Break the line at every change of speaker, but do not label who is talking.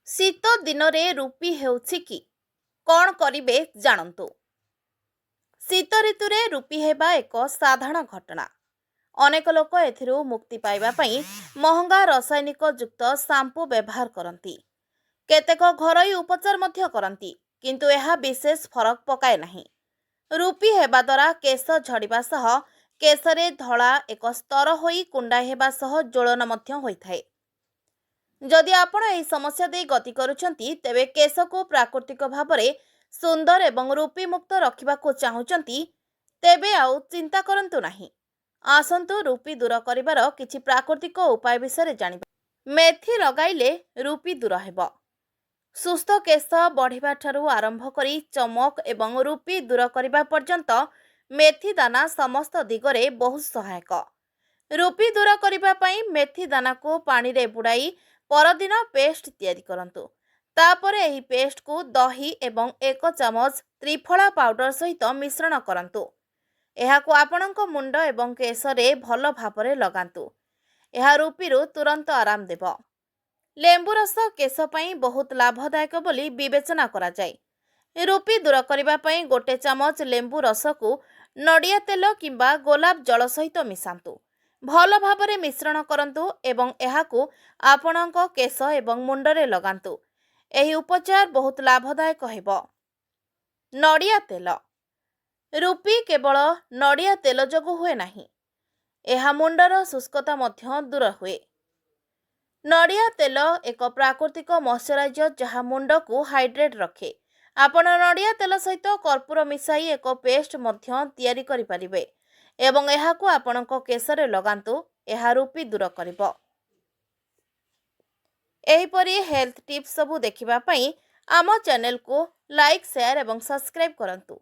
शीत दिन रे रूपी हेउछि कि कौन करिवे जानंतु। शीत ऋतु रे रूपी हेबा एक साधारण घटना। अनेक लोक एथिरु मुक्ति पाइबा पई महंगा रासायनिक युक्त शैम्पू व्यवहार करती। केतेक घरोई उपचार मध्य करती, किंतु यह विशेष फरक पकाए नहीं। रूपी हेबा द्वारा केश झड़िबा सह केशरे धला एक स्तर होई कुंडा हेबा सह ज्वलन मध्य होइथाए। जदि आपण एही समस्या दे गति करूछंती तेबे केश को प्राकृतिक भाबरे सुंदर एवं रूपी मुक्त रखिबाकू चाहुचंती तेबे आउ चिंता करंतु नाही। आसंतु रूपी दूर करिवार किछि प्राकृतिक उपाय विषय जानिबा। मेथी लगाइले रूपी दूर हेबो। सुस्थ केश बढ़िबा ठारू आरंभ करी चमक एवं रूपी दूर करिबा पर्यंत मेथी दाना समस्त दिगरे बहुत सहायक। रूपी दूर करिबा पई मेथी दाना को पानी रे बुड़ाई परदिन पेस्ट तैयारी करंतु। तापरे एही पेस्ट को दही एवं 1 चामच त्रिफला पाउडर सहित मिश्रण करंतु। एहाकू आपणक मुंड एवं केशरे भल भाबरे लगांतु। एहा रूपीरु तुरंत आराम देबो। लेंबू रस केश पई बहुत लाभदायक बोली विवेचना करा जाय। रूपी दूर करिबा पई 1 चामच लेंबू रस को नडिया तेल किंबा गोलाप जल सहित मिसांतु। भल भाबरे मिश्रण करंतु एवं एहाकू आपणक केश एवं मुंडरे लगांतु। एही उपचार बहुत लाभदायक हेबो। नडिया तेल। रूपी केवल नडिया तेल जोगु हुए नाही, एहा मुंडर शुष्कता मध्य दूर हुए। नडिया तेल एक प्राकृतिक मॉइश्चराइजर जहाँ मुंड को हाइड्रेट रखे। आपण नडिया तेल सहित कर्पूर मिसाई एक पेस्ट मध्य तैयारी करि परिबे एवं एहाकू आपणक केशरे लगांतु। एहा रूपी दूर करिबो। एहीपरि हेल्थ टिप्स सबू देखिबा पई आम चैनल को लाइक शेयर एवं सब्सक्राइब करंतु।